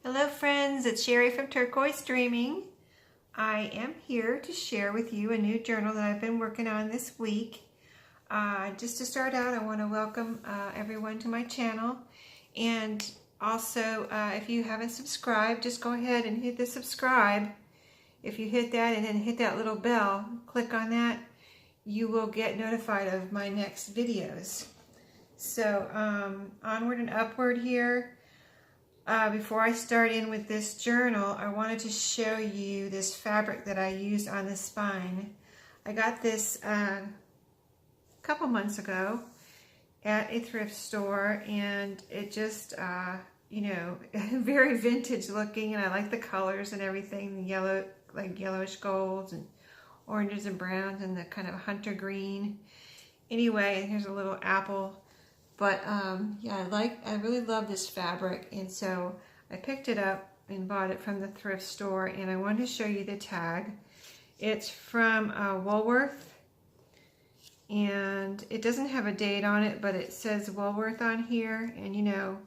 Hello friends, it's Sherry from Turquoise Dreaming. I am here to share with you a new journal that I've been working on this week. Just to start out, I want to welcome everyone to my channel. And also, if you haven't subscribed, just go ahead and hit the subscribe. If you hit that and then hit that little bell, click on that, you will get notified of my next videos. So, onward and upward here. Before I start in with this journal, I wanted to show you this fabric that I used on the spine. I got this a couple months ago at a thrift store, and it just, very vintage looking, and I like the colors and everything, the yellow, like yellowish golds and oranges and browns and the kind of hunter green. Anyway, here's a little apple. But yeah, I really love this fabric, and so I picked it up and bought it from the thrift store, and I wanted to show you the tag. It's from Woolworth, and it doesn't have a date on it, but it says Woolworth on here, and you know,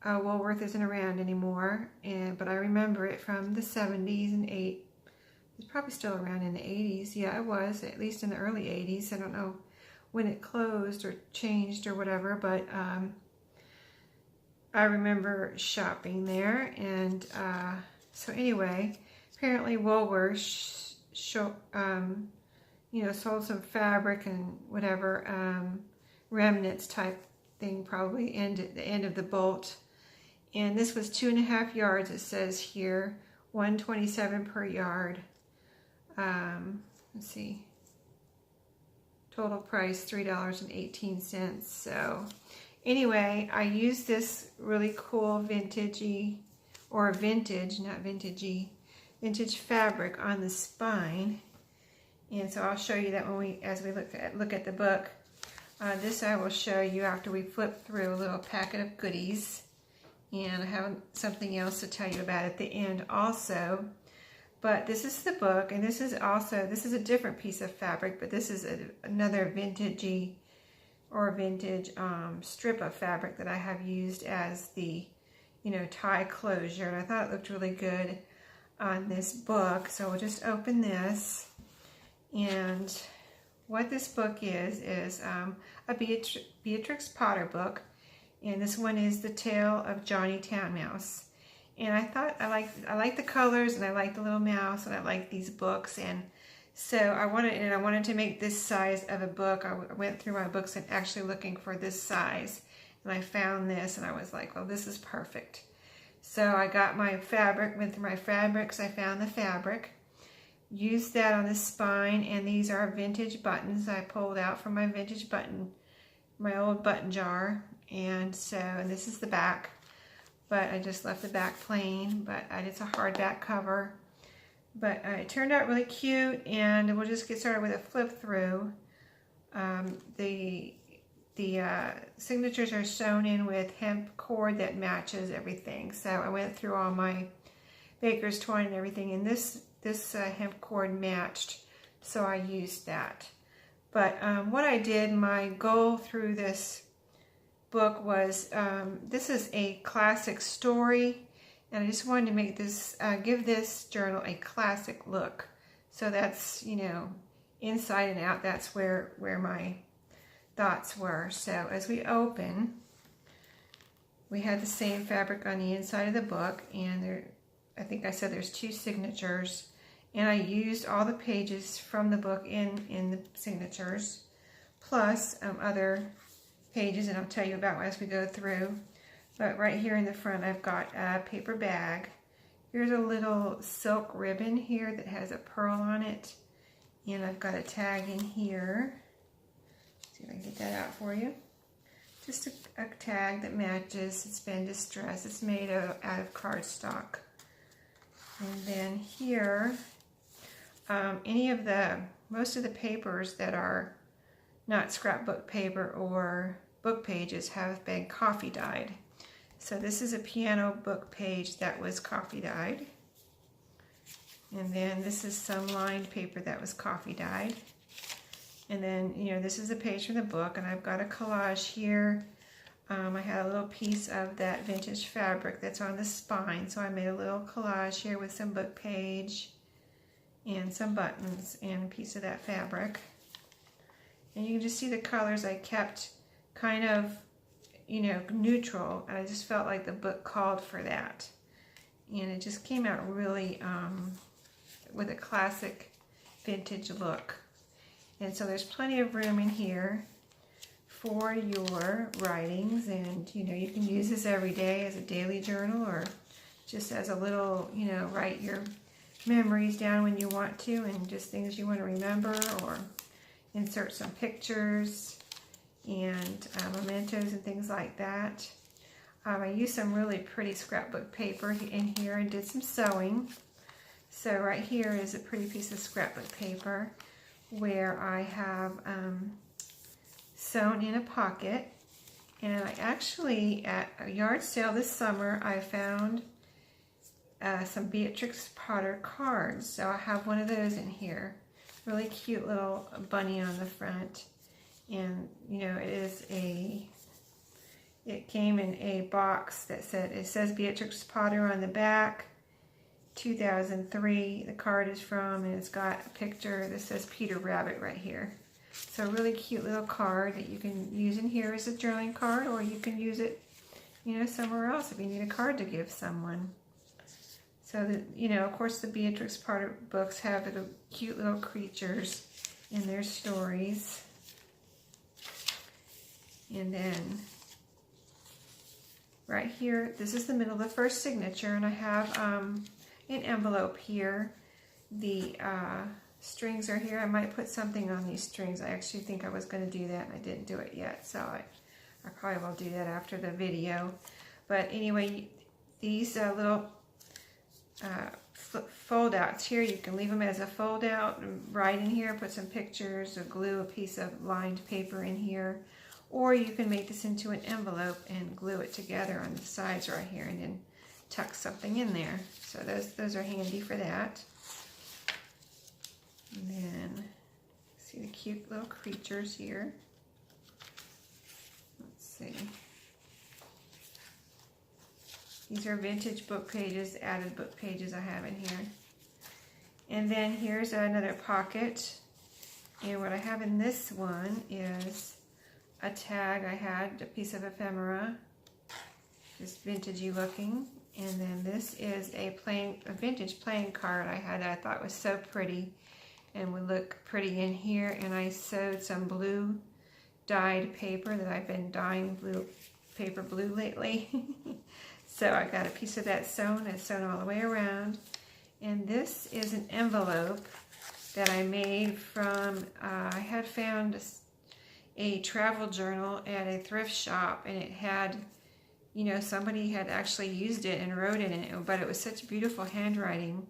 Woolworth isn't around anymore, but I remember it from the 70s and it's probably still around in the 80s. Yeah, it was, at least in the early 80s. I don't know when it closed or changed or whatever, but I remember shopping there. And so anyway, apparently Woolworths sold some fabric and whatever, remnants type thing, probably at the end of the bolt. And this was 2.5 yards, it says here, $127 per yard. Let's see. Total price $3.18. So anyway, I used this really cool vintagey, or vintage, not vintagey, vintage fabric on the spine. And so I'll show you that as we look at the book. This I will show you after we flip through a little packet of goodies. And I have something else to tell you about at the end also. But this is the book, and this is a different piece of fabric, but this is another vintagey or vintage strip of fabric that I have used as the, tie closure. And I thought it looked really good on this book. So we'll just open this. And what this book is a Beatrix Potter book. And this one is The Tale of Johnny Town Mouse. And I thought I like the colors, and I like the little mouse, and I like these books, and so I wanted to make this size of a book. I went through my books and actually looking for this size, and I found this, and I was like, well, this is perfect. So I got my fabric, went through my fabrics, I found the fabric, used that on the spine, and these are vintage buttons I pulled out from my old button jar, and this is the back. But I just left the back plain, but it's a hardback cover. But it turned out really cute, and we'll just get started with a flip through. The signatures are sewn in with hemp cord that matches everything. So I went through all my baker's twine and everything, and this hemp cord matched, so I used that. But what I did, my goal through this book was, this is a classic story, and I just wanted to make this, give this journal a classic look. So that's, inside and out, that's where my thoughts were. So as we open, we had the same fabric on the inside of the book, and I think I said there's 2 signatures, and I used all the pages from the book in the signatures, plus other pages, and I'll tell you about as we go through. But right here in the front, I've got a paper bag. Here's a little silk ribbon here that has a pearl on it, and I've got a tag in here. Let's see if I can get that out for you. Just a tag that matches. It's been distressed. It's made out of cardstock. And then here, most of the papers that are not scrapbook paper or book pages have been coffee dyed. So this is a piano book page that was coffee dyed. And then this is some lined paper that was coffee dyed. And then, this is a page from the book, and I've got a collage here I had a little piece of that vintage fabric that's on the spine, so I made a little collage here with some book page and some buttons and a piece of that fabric. And you can just see the colors I kept kind of, you know, neutral, and I just felt like the book called for that. And it just came out really with a classic vintage look. And so there's plenty of room in here for your writings, and you know, you can use this every day as a daily journal or just as a little, you know, write your memories down when you want to and just things you want to remember, or insert some pictures and mementos and things like that. I used some really pretty scrapbook paper in here and did some sewing. So right here is a pretty piece of scrapbook paper where I have sewn in a pocket. And I actually, at a yard sale this summer, I found some Beatrix Potter cards. So I have one of those in here. Really cute little bunny on the front. And, you know, it came in a box that says Beatrix Potter on the back, 2003, the card is from, and it's got a picture that says Peter Rabbit right here. So a really cute little card that you can use in here as a journaling card, or you can use it, you know, somewhere else if you need a card to give someone. So that, you know, of course the Beatrix Potter books have the cute little creatures in their stories. And then right here, this is the middle of the first signature, and I have an envelope here. The strings are here. I might put something on these strings. I actually think I was going to do that, and I didn't do it yet, so I probably will do that after the video. But anyway, these little fold outs here, you can leave them as a fold out and write in here, put some pictures, or glue a piece of lined paper in here. Or you can make this into an envelope and glue it together on the sides right here and then tuck something in there. So those are handy for that. And then, see the cute little creatures here. Let's see. These are vintage book pages, added book pages I have in here. And then here's another pocket. And what I have in this one is a tag. I had a piece of ephemera, just vintagey looking. And then this is a vintage playing card I had that I thought was so pretty and would look pretty in here. And I sewed some blue dyed paper that I've been dyeing paper blue lately. So I got a piece of that sewn. It's sewn all the way around. And this is an envelope that I made from, I had found a travel journal at a thrift shop, and it had, you know, somebody had actually used it and wrote in it, but it was such beautiful handwriting.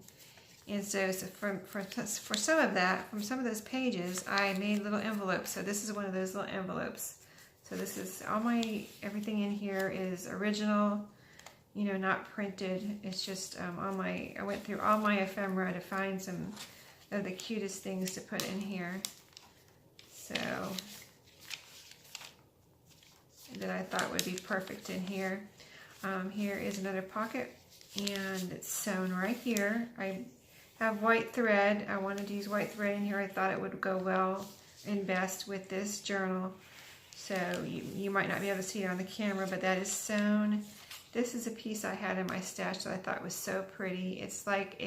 And so for some of that, from some of those pages, I made little envelopes. So this is one of those little envelopes. So this is everything in here is original, you know, not printed. It's just I went through all my ephemera to find some of the cutest things to put in here. So that I thought would be perfect in here. Here is another pocket, and it's sewn right here. I have white thread. I wanted to use white thread in here. I thought it would go well and best with this journal. So you might not be able to see it on the camera, but that is sewn. This is a piece I had in my stash that I thought was so pretty. It's like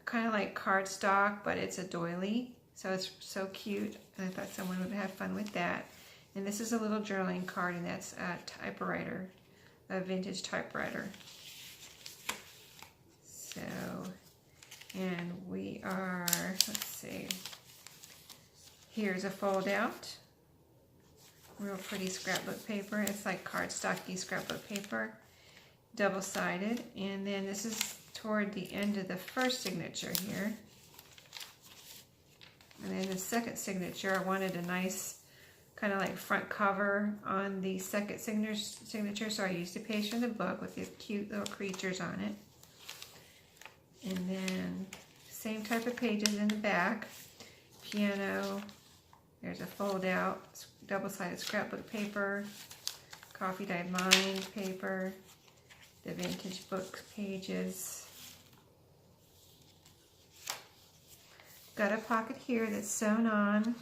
kind of like cardstock, but it's a doily. So it's so cute, and I thought someone would have fun with that. And this is a little journaling card, and that's a typewriter, a vintage typewriter. So, and we are, let's see, here's a fold out. Real pretty scrapbook paper. It's like cardstocky scrapbook paper, double-sided. And then this is toward the end of the first signature here. And then the second signature, I wanted a nice kind of like front cover on the second signature, so I used a page from the book with these cute little creatures on it. And then same type of pages in the back. Piano. There's a fold out double-sided scrapbook paper, coffee dyed mind paper, the vintage book pages. Got a pocket here that's sewn on.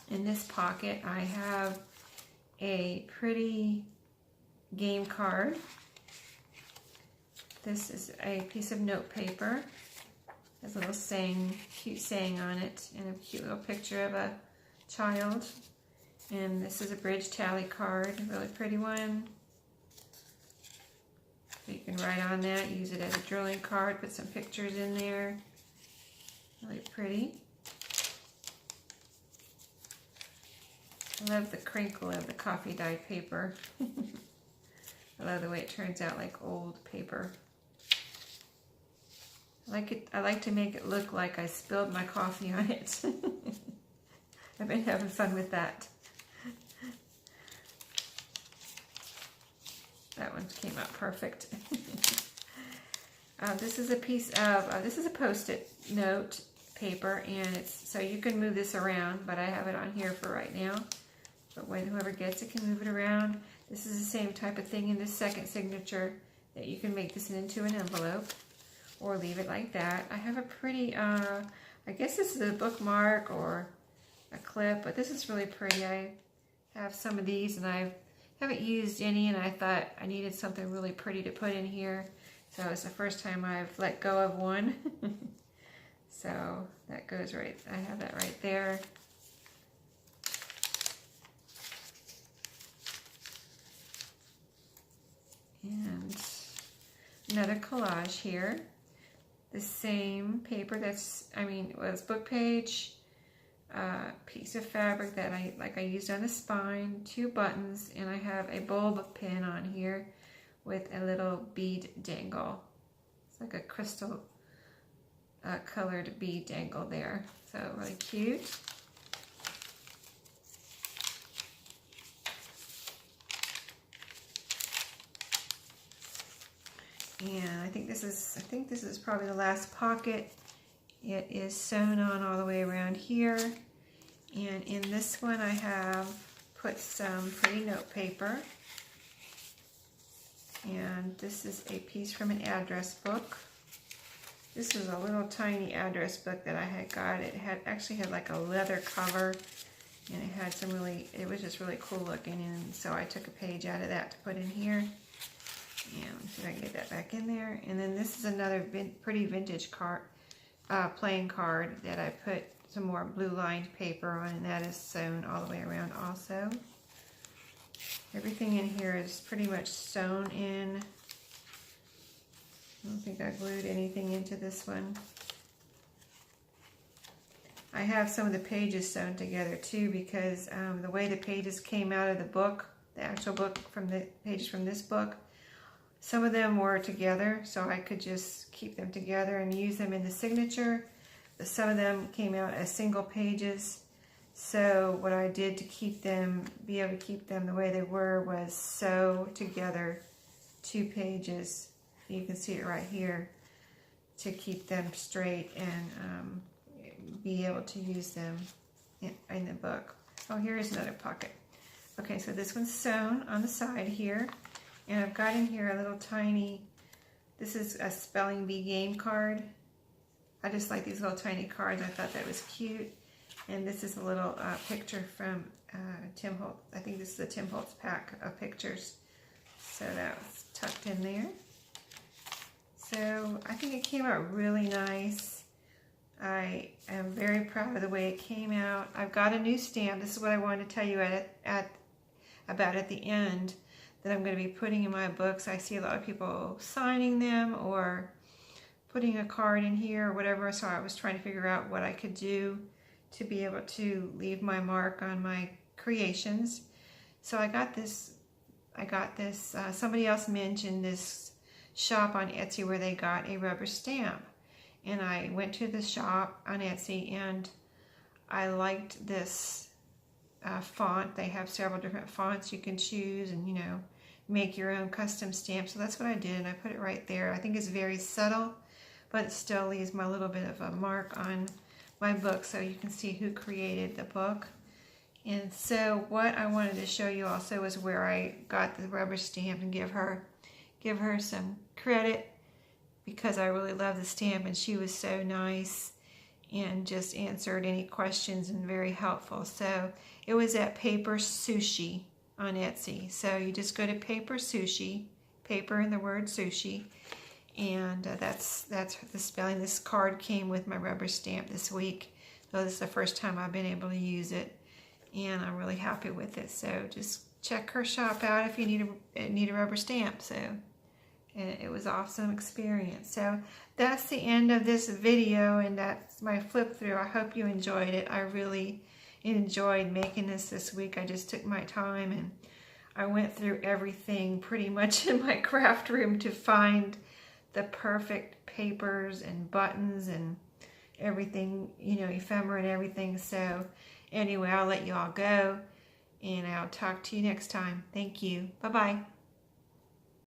In this pocket I have a pretty game card. This is a piece of note paper. Has a little saying, cute saying on it, and a cute little picture of a child. And this is a bridge tally card, a really pretty one. So you can write on that, use it as a drilling card, put some pictures in there. Really pretty. I love the crinkle of the coffee dyed paper. I love the way it turns out like old paper. I like to make it look like I spilled my coffee on it. I've been having fun with that. That one came out perfect. This is a piece of, this is a Post-it note paper, and it's, so you can move this around, but I have it on here for right now. But when whoever gets it can move it around. This is the same type of thing in this second signature, that you can make this into an envelope or leave it like that. I have a pretty, I guess this is a bookmark or a clip, but this is really pretty. I have some of these and I haven't used any, and I thought I needed something really pretty to put in here. So it's the first time I've let go of one. So that goes right, I have that right there. And another collage here. The same paper that's, was book page, piece of fabric that I used on the spine, 2 buttons, and I have a bulb pin on here with a little bead dangle. It's like a crystal colored bead dangle there. So really cute. And I think this is probably the last pocket. It is sewn on all the way around here. And in this one I have put some pretty note paper. And this is a piece from an address book. This is a little tiny address book that I had got. It actually had like a leather cover, and it had some it was just really cool looking, and so I took a page out of that to put in here. And let's see if I can get that back in there. And then this is another pretty vintage card, playing card that I put some more blue lined paper on, and that is sewn all the way around also. Everything in here is pretty much sewn in. I don't think I glued anything into this one. I have some of the pages sewn together too, because the way the pages came out of the book, the actual book from the pages from this book, some of them were together, so I could just keep them together and use them in the signature. But some of them came out as single pages. So what I did to be able to keep them the way they were, was sew together 2 pages. You can see it right here, to keep them straight and be able to use them in the book. Oh, here is another pocket. Okay, so this one's sewn on the side here. And I've got in here a little tiny, this is a spelling bee game card. I just like these little tiny cards. I thought that was cute. And this is a little picture from Tim Holtz. I think this is a Tim Holtz pack of pictures. So that was tucked in there. So I think it came out really nice. I am very proud of the way it came out. I've got a new stamp. This is what I wanted to tell you about at the end, that I'm going to be putting in my books. I see a lot of people signing them or putting a card in here or whatever, so I was trying to figure out what I could do to be able to leave my mark on my creations. So I got this, somebody else mentioned this shop on Etsy where they got a rubber stamp. And I went to the shop on Etsy and I liked this font. They have several different fonts you can choose and, make your own custom stamp. So that's what I did, and I put it right there. I think it's very subtle, but it still leaves my little bit of a mark on my book so you can see who created the book. And so what I wanted to show you also is where I got the rubber stamp and give her some credit, because I really love the stamp and she was so nice and just answered any questions and very helpful. So it was at Paper Sushi on Etsy. So you just go to Paper Sushi, paper and the word sushi, and that's the spelling. This card came with my rubber stamp this week. So this is the first time I've been able to use it, and I'm really happy with it. So just check her shop out if you need a rubber stamp. So, and it was an awesome experience. So that's the end of this video, and that's my flip through. I hope you enjoyed it. I really enjoyed making this week. I just took my time and I went through everything pretty much in my craft room to find the perfect papers and buttons and everything, you know, ephemera and everything. So anyway, I'll let you all go, and I'll talk to you next time. Thank you. Bye-bye.